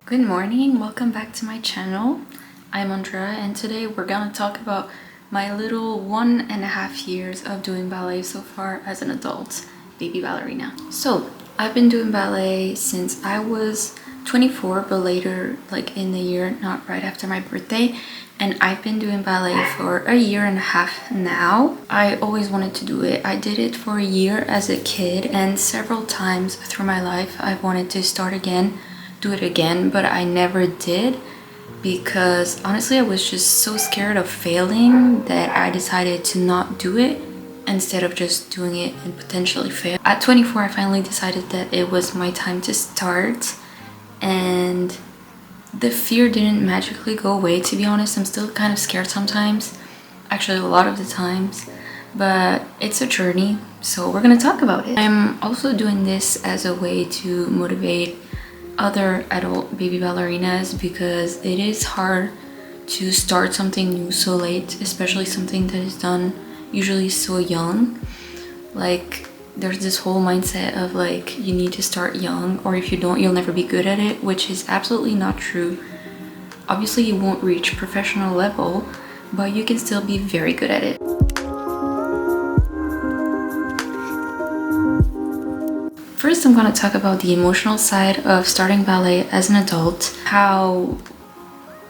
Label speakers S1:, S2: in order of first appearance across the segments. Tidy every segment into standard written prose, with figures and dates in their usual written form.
S1: Good morning, welcome back to my channel. I'm Andrea and today we're gonna talk about my little 1.5 years of doing ballet so far as an adult baby ballerina. So I've been doing ballet since I was 24, but later, like in the year, not right after my birthday. And I've been doing ballet for 1.5 years now. I always wanted to do it. I did it for a year as a kid, and several times through my life I've wanted to start again, do it again, but I never did because honestly I was just so scared of failing that I decided to not do it instead of just doing it and potentially fail. At 24, I finally decided that it was my time to start, and the fear didn't magically go away, to be honest. I'm still kind of scared sometimes, actually a lot of the times, but it's a journey, so we're gonna talk about it. I'm also doing this as a way to motivate other adult baby ballerinas because it is hard to start something new so late, especially something that is done usually so young. Like, there's this whole mindset of like you need to start young, or if you don't you'll never be good at it, which is absolutely not true. Obviously you won't reach professional level, but you can still be very good at it. First, I'm going to talk about the emotional side of starting ballet as an adult, how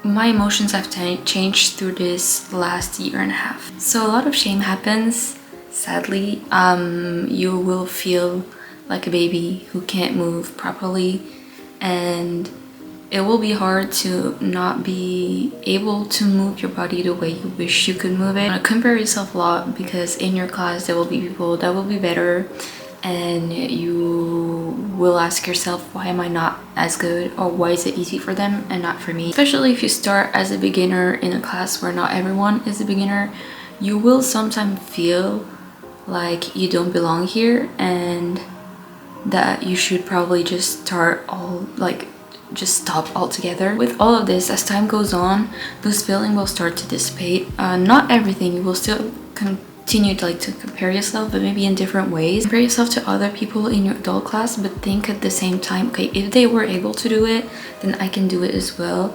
S1: my emotions have changed through this last 1.5 years. So a lot of shame happens, sadly. You will feel like a baby who can't move properly, and it will be hard to not be able to move your body the way you wish you could move it. Compare yourself a lot because in your class there will be people that will be better, and you will ask yourself, why am I not as good, or why is it easy for them and not for me? Especially if you start as a beginner in a class where not everyone is a beginner, you will sometimes feel like you don't belong here and that you should probably just stop altogether. With all of this, as time goes on, those feelings will start to dissipate. Not everything, you will still continue to compare yourself, but maybe in different ways. Compare yourself to other people in your adult class, but think at the same time, okay, if they were able to do it, then I can do it as well.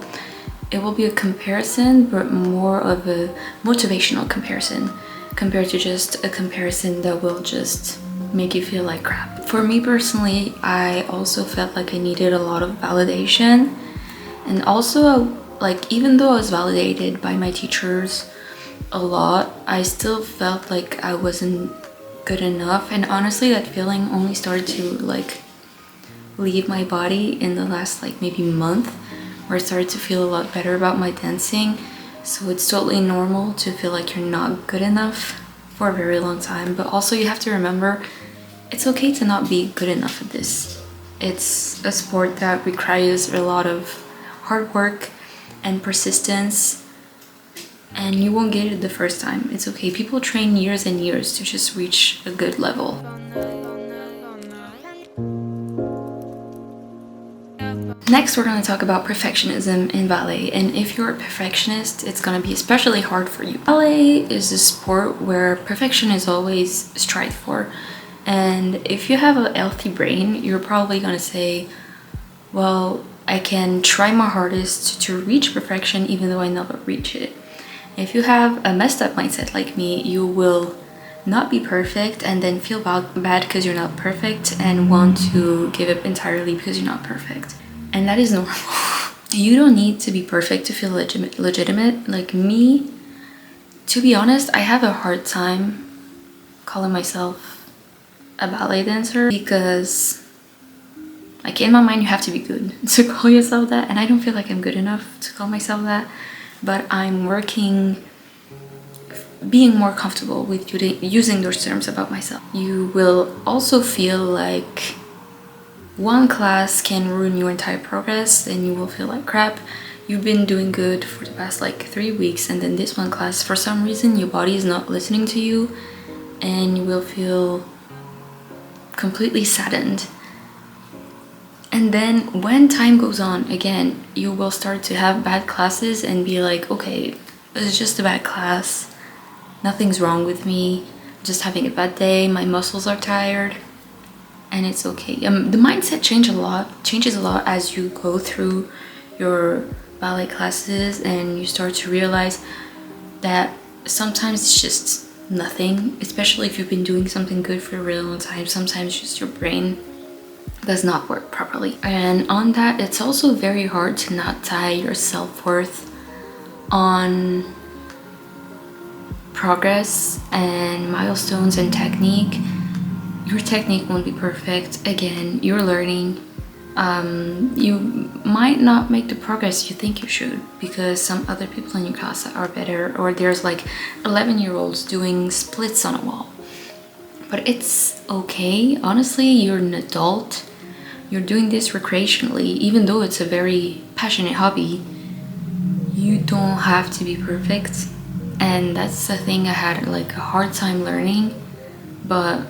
S1: It will be a comparison, but more of a motivational comparison compared to just a comparison that will just make you feel like crap. For me personally, I also felt like I needed a lot of validation, and also like even though I was validated by my teachers a lot, I still felt like I wasn't good enough. And honestly, that feeling only started to like leave my body in the last like maybe month, where I started to feel a lot better about my dancing. So it's totally normal to feel like you're not good enough for a very long time, but also you have to remember it's okay to not be good enough at this. It's a sport that requires a lot of hard work and persistence, and you won't get it the first time. It's okay. People train years and years to just reach a good level. Next, we're going to talk about perfectionism in ballet, and if you're a perfectionist, it's going to be especially hard for you. Ballet is a sport where perfection is always strived for, and if you have a healthy brain, you're probably going to say, well, I can try my hardest to reach perfection even though I never reach it. If you have a messed up mindset like me, you will not be perfect and then feel bad because you're not perfect and want to give up entirely because you're not perfect. And that is normal. You don't need to be perfect to feel legitimate. Like me, to be honest, I have a hard time calling myself a ballet dancer because like in my mind you have to be good to call yourself that, and I don't feel like I'm good enough to call myself that. But I'm working, being more comfortable with using those terms about myself. You will also feel like one class can ruin your entire progress, and you will feel like crap. You've been doing good for the past like 3 weeks, and then this one class, for some reason, your body is not listening to you, and you will feel completely saddened. And then when time goes on, again, you will start to have bad classes and be like, okay, it's just a bad class. Nothing's wrong with me. I'm just having a bad day. My muscles are tired. and it's okay. The mindset changes a lot as you go through your ballet classes, and you start to realize that sometimes it's just nothing, especially if you've been doing something good for a really long time. Sometimes just your brain does not work properly. And on that, it's also very hard to not tie your self-worth on progress and milestones and technique. Your technique won't be perfect. Again, you're learning. You might not make the progress you think you should because some other people in your class are better, or there's like 11-year-olds doing splits on a wall. But it's okay. Honestly, you're an adult. You're doing this recreationally, even though it's a very passionate hobby. You don't have to be perfect. And that's the thing I had like a hard time learning. But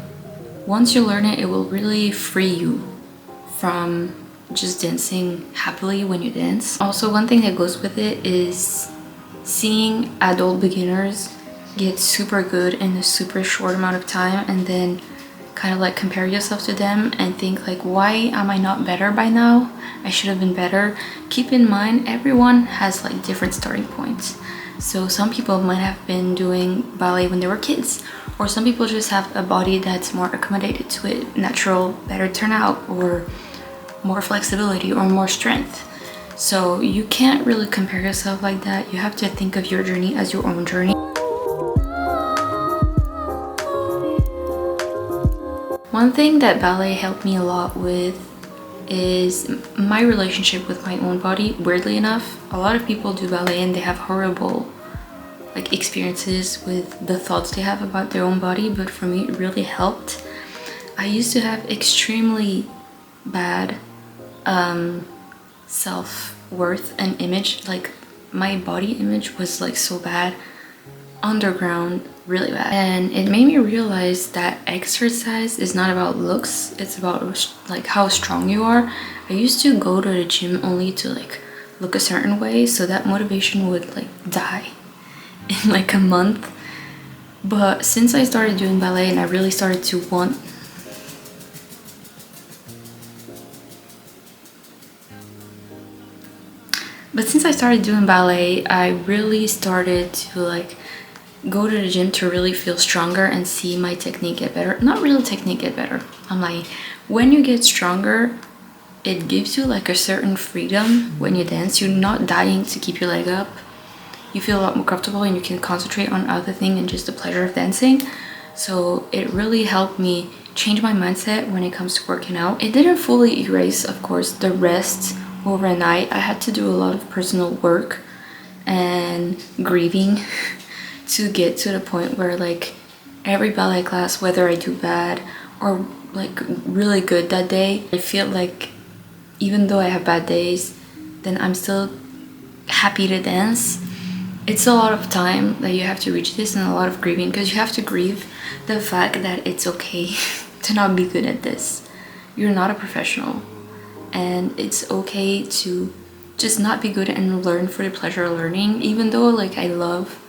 S1: once you learn it, it will really free you from just dancing happily when you dance. Also, one thing that goes with it is seeing adult beginners get super good in a super short amount of time, and then kind of like compare yourself to them and think like, why am I not better by now? I should have been better. Keep in mind, everyone has like different starting points. So some people might have been doing ballet when they were kids, or some people just have a body that's more accommodated to it, natural, better turnout, or more flexibility, or more strength. So you can't really compare yourself like that. You have to think of your journey as your own journey. One thing that ballet helped me a lot with is my relationship with my own body. Weirdly enough, a lot of people do ballet and they have horrible like experiences with the thoughts they have about their own body, but for me it really helped. I used to have extremely bad self-worth and image. Like my body image was like so bad, underground, really bad. And it made me realize that exercise is not about looks, it's about like how strong you are. I used to go to the gym only to like look a certain way, so that motivation would like die in like a month. But since I started doing ballet and I really started to want I really started to like go to the gym to really feel stronger and see my technique get better. Not really technique get better. I'm like, when you get stronger, it gives you like a certain freedom when you dance. You're not dying to keep your leg up. You feel a lot more comfortable and you can concentrate on other things and just the pleasure of dancing. So it really helped me change my mindset when it comes to working out. It didn't fully erase, of course, the rest overnight. I had to do a lot of personal work and grieving to get to the point where like every ballet class, whether I do bad or like really good that day, I feel like even though I have bad days, then I'm still happy to dance. It's a lot of time that you have to reach this, and a lot of grieving, because you have to grieve the fact that it's okay to not be good at this. You're not a professional, and it's okay to just not be good and learn for the pleasure of learning. Even though like I love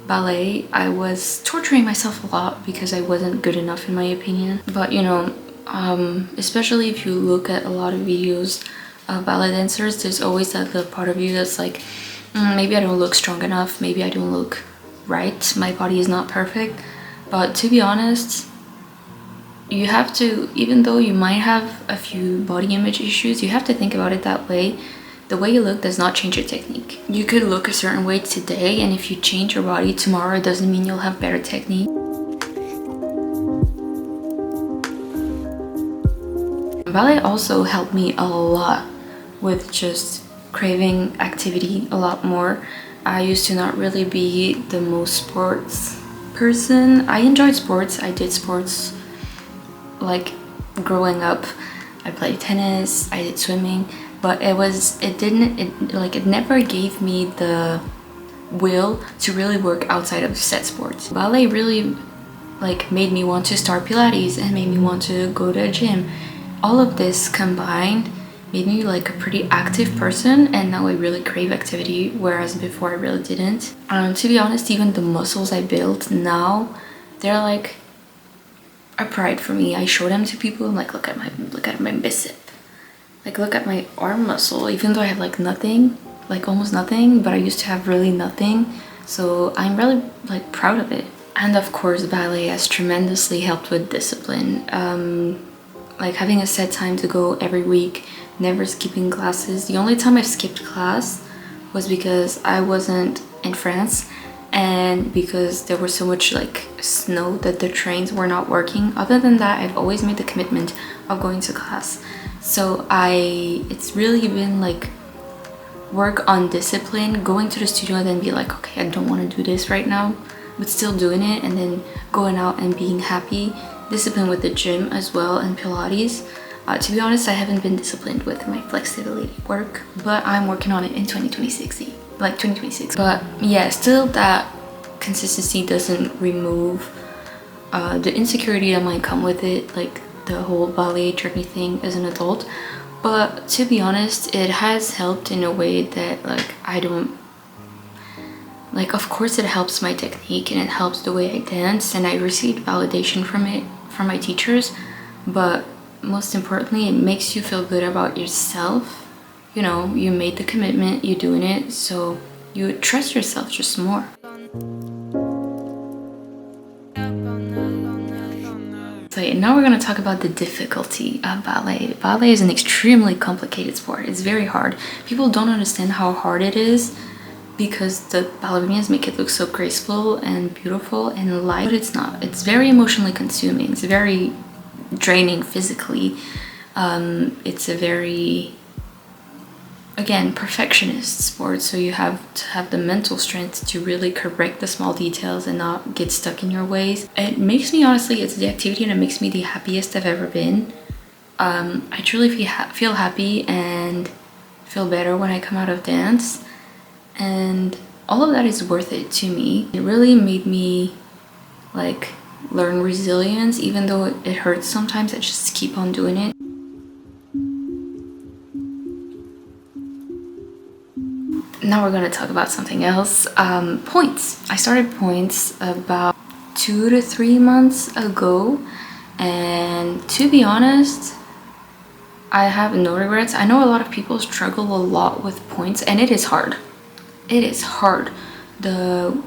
S1: ballet, I was torturing myself a lot because I wasn't good enough in my opinion. But you know, especially if you look at a lot of videos of ballet dancers, there's always that little part of you that's like, maybe I don't look strong enough, maybe I don't look right, my body is not perfect. But to be honest, you have to, even though you might have a few body image issues, you have to think about it that way. The way you look does not change your technique. You could look a certain way today, and if you change your body tomorrow, it doesn't mean you'll have better technique. Ballet also helped me a lot with just craving activity a lot more. I used to not really be the most sports person. I enjoyed sports. I did sports like growing up. I played tennis, I did swimming, but it never gave me the will to really work outside of set sports. Ballet really like made me want to start Pilates and made me want to go to a gym. All of this combined made me like a pretty active person, and now I really crave activity, whereas before I really didn't. To be honest, even the muscles I built now, they're like a pride for me. I show them to people. I'm like, look at my bicep. Like, look at my arm muscle. Even though I have like nothing, like almost nothing, but I used to have really nothing. So I'm really like proud of it. And of course, ballet has tremendously helped with discipline. Like having a set time to go every week, never skipping classes. The only time I've skipped class was because I wasn't in France and because there was so much like snow that the trains were not working. Other than that, I've always made the commitment of going to class. So it's really been like work on discipline, going to the studio and then be like, okay, I don't want to do this right now, but still doing it, and then going out and being happy. Discipline with the gym as well and Pilates. To be honest, I haven't been disciplined with my flexibility work, but I'm working on it in 2026. But yeah, still that consistency doesn't remove the insecurity that might come with it, like the whole ballet journey thing as an adult. But to be honest, it has helped in a way that like I don't like, of course it helps my technique and it helps the way I dance, and I received validation from it from my teachers, but most importantly it makes you feel good about yourself. You know, you made the commitment, you're doing it, so you trust yourself just more. So now we're going to talk about the difficulty of ballet. Ballet is an extremely complicated sport. It's very hard. People don't understand how hard it is because the ballerinas make it look so graceful and beautiful and light, but it's not. It's very emotionally consuming. It's very draining physically. It's a very, again, perfectionist sport, so you have to have the mental strength to really correct the small details and not get stuck in your ways. It makes me, honestly, it's the activity that makes me the happiest I've ever been. I truly feel happy and feel better when I come out of dance, and all of that is worth it to me. It really made me like learn resilience. Even though it hurts sometimes, I just keep on doing it. Now we're going to talk about something else. Points. I started points about 2 to 3 months ago, and to be honest, I have no regrets. I know a lot of people struggle a lot with points, and it is hard. It is hard. The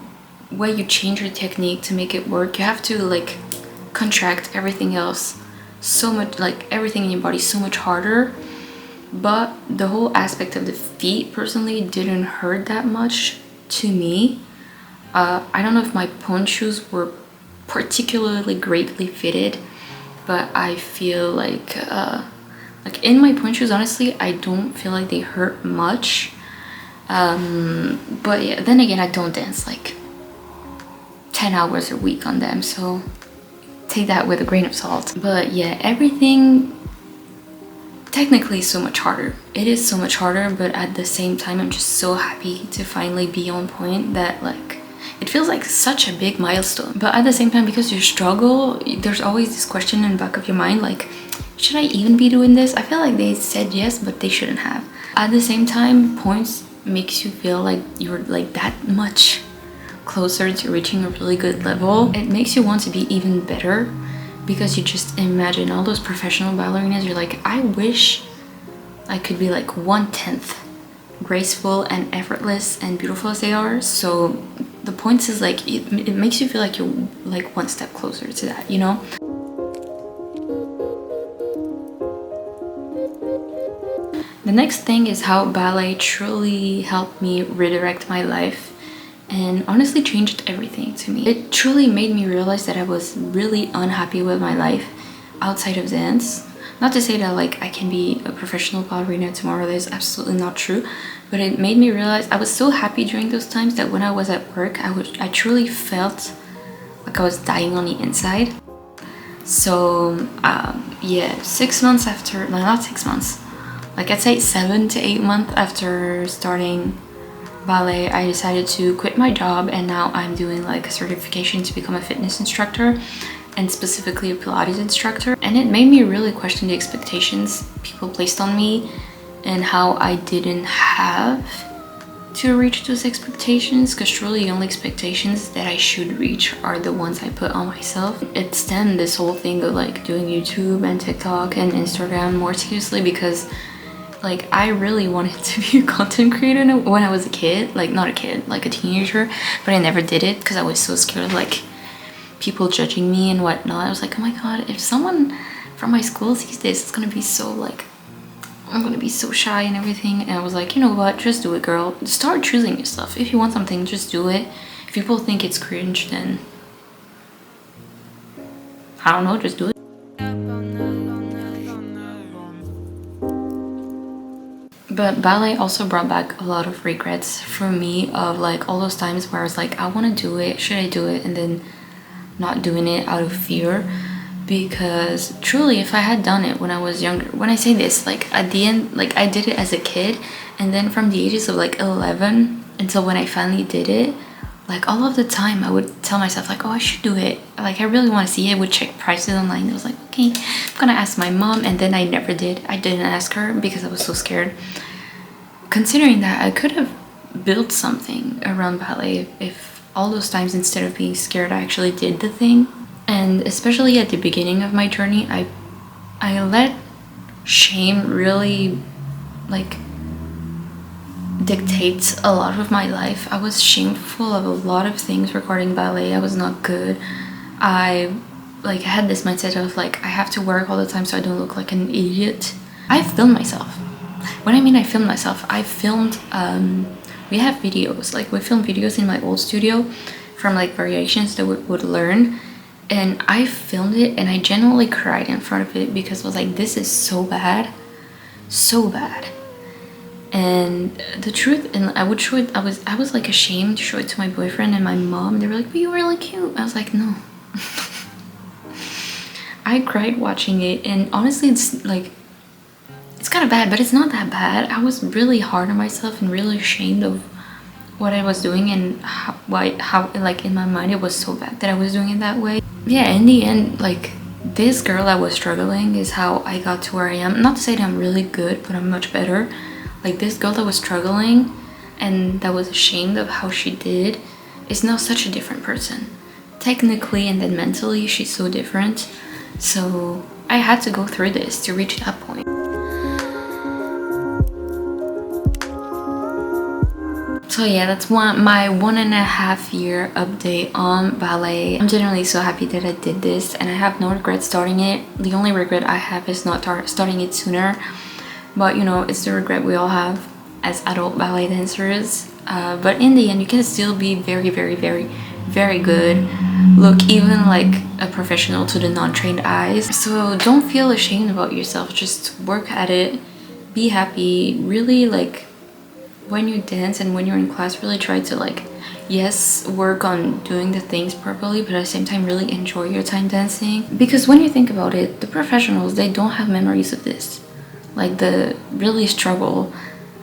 S1: way you change your technique to make it work, you have to like contract everything else so much, like everything in your body so much harder. But the whole aspect of the feet personally didn't hurt that much to me. I don't know if my pointe shoes were particularly greatly fitted, but I feel like in my pointe shoes, honestly, I don't feel like they hurt much. But yeah, then again, I don't dance like 10 hours a week on them, so take that with a grain of salt. But yeah, everything technically is so much harder. It is so much harder, but at the same time, I'm just so happy to finally be on point that like it feels like such a big milestone. But at the same time, because you struggle, there's always this question in the back of your mind, like, should I even be doing this? I feel like they said yes, but they shouldn't have. At the same time, points makes you feel like you're like that much closer to reaching a really good level. It makes you want to be even better, because you just imagine all those professional ballerinas. You're like, I wish I could be like 1/10 graceful and effortless and beautiful as they are. So the points is like, it makes you feel like you're like one step closer to that, you know? The next thing is how ballet truly helped me redirect my life and honestly changed everything to me. It truly made me realize that I was really unhappy with my life outside of dance. Not to say that like I can be a professional ballerina tomorrow, that is absolutely not true, but it made me realize I was so happy during those times that when I was at work, I truly felt like I was dying on the inside. So yeah, 6 months after, no, not 6 months, like I'd say 7 to 8 months after starting ballet, I decided to quit my job, and now I'm doing like a certification to become a fitness instructor, and specifically a Pilates instructor. And it made me really question the expectations people placed on me and how I didn't have to reach those expectations, because truly the only expectations that I should reach are the ones I put on myself. It's then this whole thing of like doing YouTube and TikTok and Instagram more seriously, because like I really wanted to be a content creator when I was a kid, like not a kid, like a teenager, but I never did it because I was so scared of like people judging me and whatnot. I was like, oh my god, if someone from my school sees this, it's gonna be so like, I'm gonna be so shy and everything. And I was like, you know what, just do it, girl. Start choosing your stuff. If you want something, just do it. If people think it's cringe, then I don't know, just do it. But ballet also brought back a lot of regrets for me, of like all those times where I was like, I want to do it, should I do it, and then not doing it out of fear. Because truly, if I had done it when I was younger, when I say this, like at the end, like I did it as a kid, and then from the ages of like 11 until when I finally did it, like all of the time I would tell myself like, oh, I should do it, like I really want to see it. I would check prices online. I was like, okay, I'm gonna ask my mom, and then I never did. I didn't ask her because I was so scared. Considering that, I could have built something around ballet if all those times, instead of being scared, I actually did the thing. And especially at the beginning of my journey, I let shame really like dictate a lot of my life. I was shameful of a lot of things regarding ballet. I was not good. I like had this mindset of like, I have to work all the time so I don't look like an idiot. I filmed myself. When I mean I filmed myself, I filmed we have videos, like we filmed videos in my old studio from like variations that we would learn. And I filmed it and I genuinely cried in front of it because I was like, this is so bad. So bad. And the truth, and I would show it, I was like ashamed to show it to my boyfriend and my mom. They were like, but you're really cute. I was like, no. I cried watching it, and honestly it's like, it's kind of bad, but it's not that bad. I was really hard on myself and really ashamed of what I was doing, and how like in my mind it was so bad that I was doing it that way. Yeah, in the end, like this girl that was struggling is how I got to where I am. Not to say that I'm really good, but I'm much better. Like this girl that was struggling and that was ashamed of how she did is now such a different person. Technically and then mentally, she's so different. So I had to go through this to reach that point. So yeah, that's my 1.5 year update on ballet. I'm genuinely so happy that I did this, and I have no regret starting it. The only regret I have is not starting it sooner. But you know, it's the regret we all have as adult ballet dancers. But in the end, you can still be very, very, very, very good. Look even like a professional to the non-trained eyes. So don't feel ashamed about yourself. Just work at it. Be happy. Really, like, when you dance and when you're in class, really try to like, yes, work on doing the things properly, but at the same time really enjoy your time dancing. Because when you think about it, the professionals, they don't have memories of this. Like the really struggle,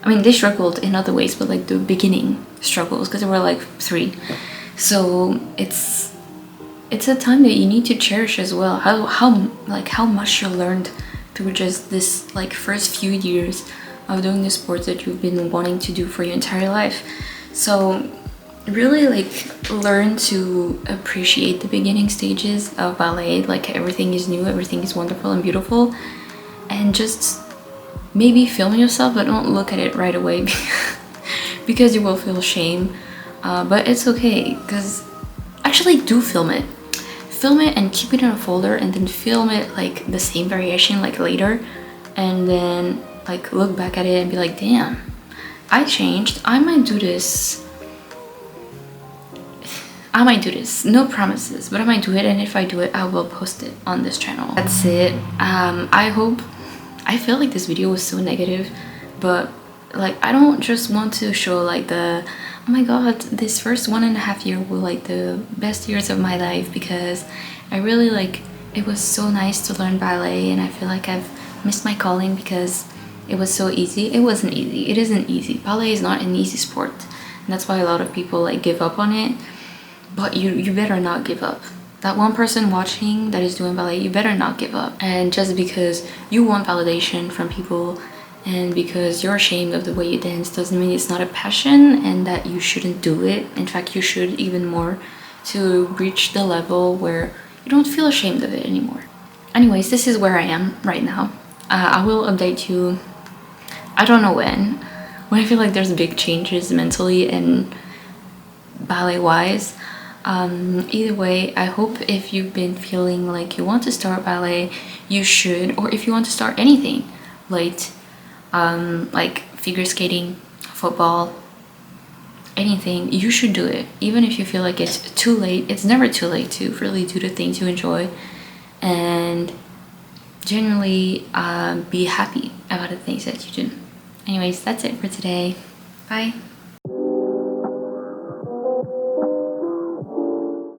S1: I mean they struggled in other ways, but like the beginning struggles, because they were like 3. So it's a time that you need to cherish as well. How much you learned through just this like first few years of doing the sports that you've been wanting to do for your entire life. So really like learn to appreciate the beginning stages of ballet. Like everything is new, everything is wonderful and beautiful, and just maybe film yourself, but don't look at it right away because you will feel shame. But it's okay, because actually do film it and keep it in a folder, and then film it like the same variation like later, and then like look back at it and be like, damn, I changed. I might do this, no promises, but I might do it, and if I do it, I will post it on this channel. That's it. I feel like this video was so negative, but like I don't just want to show like the, oh my god, this first 1.5 year were like the best years of my life, because I really like, it was so nice to learn ballet, and I feel like I've missed my calling because it was so easy. It wasn't easy. It isn't easy. Ballet is not an easy sport, and that's why a lot of people like give up on it. But you better not give up. That one person watching that is doing ballet, you better not give up. And just because you want validation from people And because you're ashamed of the way you dance doesn't mean it's not a passion and that you shouldn't do it. In fact, you should even more, to reach the level where you don't feel ashamed of it anymore. Anyways, this is where I am right now. I will update you, I don't know when I feel like there's big changes mentally and ballet wise. Either way, I hope if you've been feeling like you want to start ballet, you should, or if you want to start anything late, like figure skating, football, anything, you should do it. Even if you feel like it's too late, it's never too late to really do the things you enjoy and genuinely be happy about the things that you do. Anyways, that's it for today. Bye.